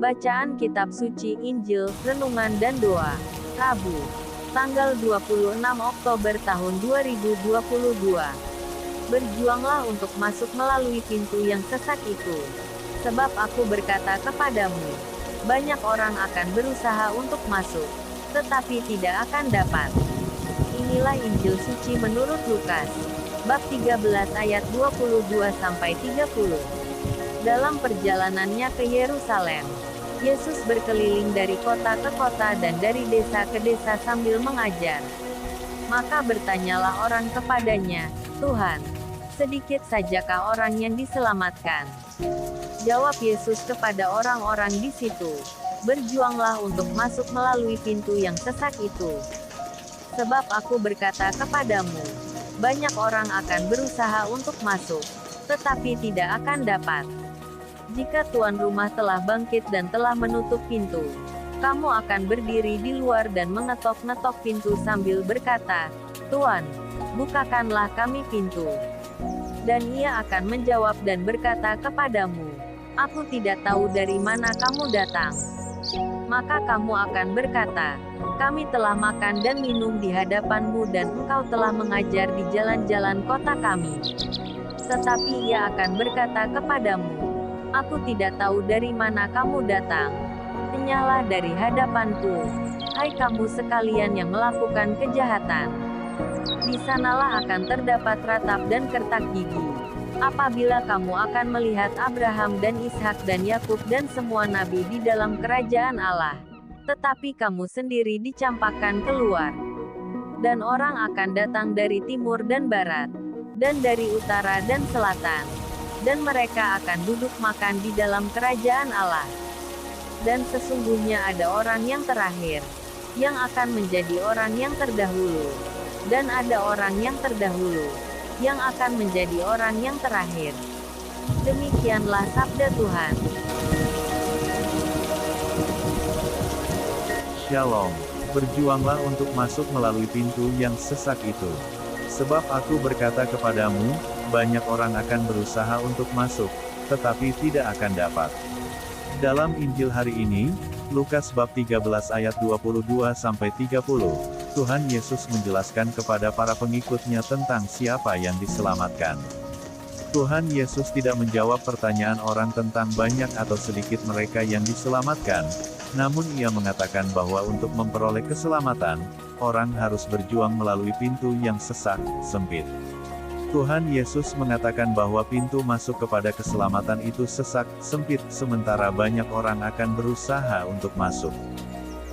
Bacaan Kitab Suci Injil, Renungan dan Doa. Rabu, tanggal 26 Oktober tahun 2022. Berjuanglah untuk masuk melalui pintu yang sesak itu. Sebab aku berkata kepadamu, banyak orang akan berusaha untuk masuk, tetapi tidak akan dapat. Inilah Injil Suci menurut Lukas, bab 13 ayat 22-30. Dalam perjalanannya ke Yerusalem, Yesus berkeliling dari kota ke kota dan dari desa ke desa sambil mengajar. Maka bertanyalah orang kepadanya, "Tuhan, sedikit sajakah orang yang diselamatkan?" Jawab Yesus kepada orang-orang di situ, "Berjuanglah untuk masuk melalui pintu yang sesak itu. Sebab aku berkata kepadamu, banyak orang akan berusaha untuk masuk, tetapi tidak akan dapat. Jika tuan rumah telah bangkit dan telah menutup pintu, kamu akan berdiri di luar dan mengetok-ngetok pintu sambil berkata, 'Tuan, bukakanlah kami pintu.' Dan ia akan menjawab dan berkata kepadamu, 'Aku tidak tahu dari mana kamu datang.' Maka kamu akan berkata, 'Kami telah makan dan minum di hadapanmu dan engkau telah mengajar di jalan-jalan kota kami.' Tetapi ia akan berkata kepadamu, 'Aku tidak tahu dari mana kamu datang. Enyahlah dari hadapanku, hai kamu sekalian yang melakukan kejahatan.' Di sanalah akan terdapat ratap dan kertak gigi. Apabila kamu akan melihat Abraham dan Ishak dan Yakub dan semua nabi di dalam kerajaan Allah, tetapi kamu sendiri dicampakkan keluar. Dan orang akan datang dari timur dan barat, dan dari utara dan selatan, dan mereka akan duduk makan di dalam kerajaan Allah. Dan sesungguhnya ada orang yang terakhir, yang akan menjadi orang yang terdahulu. Dan ada orang yang terdahulu, yang akan menjadi orang yang terakhir." Demikianlah sabda Tuhan. Shalom. Berjuanglah untuk masuk melalui pintu yang sesak itu. Sebab aku berkata kepadamu, banyak orang akan berusaha untuk masuk, tetapi tidak akan dapat. Dalam Injil hari ini, Lukas bab 13 ayat 22-30, Tuhan Yesus menjelaskan kepada para pengikutnya tentang siapa yang diselamatkan. Tuhan Yesus tidak menjawab pertanyaan orang tentang banyak atau sedikit mereka yang diselamatkan, namun ia mengatakan bahwa untuk memperoleh keselamatan, orang harus berjuang melalui pintu yang sesak, sempit. Tuhan Yesus mengatakan bahwa pintu masuk kepada keselamatan itu sesak, sempit, sementara banyak orang akan berusaha untuk masuk.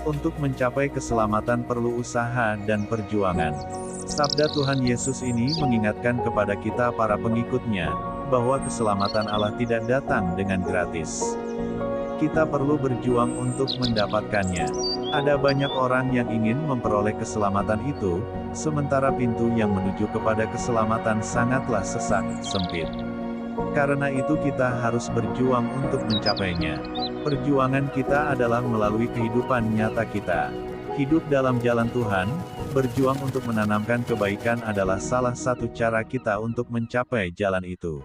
Untuk mencapai keselamatan perlu usaha dan perjuangan. Sabda Tuhan Yesus ini mengingatkan kepada kita para pengikutnya, bahwa keselamatan Allah tidak datang dengan gratis. Kita perlu berjuang untuk mendapatkannya. Ada banyak orang yang ingin memperoleh keselamatan itu, sementara pintu yang menuju kepada keselamatan sangatlah sesak, sempit. Karena itu kita harus berjuang untuk mencapainya. Perjuangan kita adalah melalui kehidupan nyata kita. Hidup dalam jalan Tuhan, berjuang untuk menanamkan kebaikan adalah salah satu cara kita untuk mencapai jalan itu.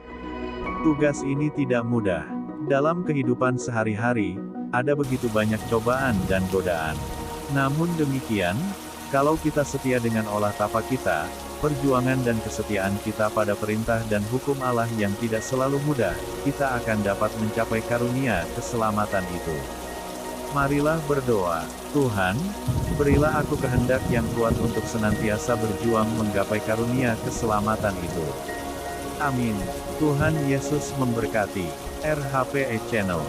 Tugas ini tidak mudah. Dalam kehidupan sehari-hari, ada begitu banyak cobaan dan godaan. Namun demikian, kalau kita setia dengan olah tapak kita, perjuangan dan kesetiaan kita pada perintah dan hukum Allah yang tidak selalu mudah, kita akan dapat mencapai karunia keselamatan itu. Marilah berdoa, "Tuhan, berilah aku kehendak yang kuat untuk senantiasa berjuang menggapai karunia keselamatan itu." Amin. Tuhan Yesus memberkati. RHPE Channel.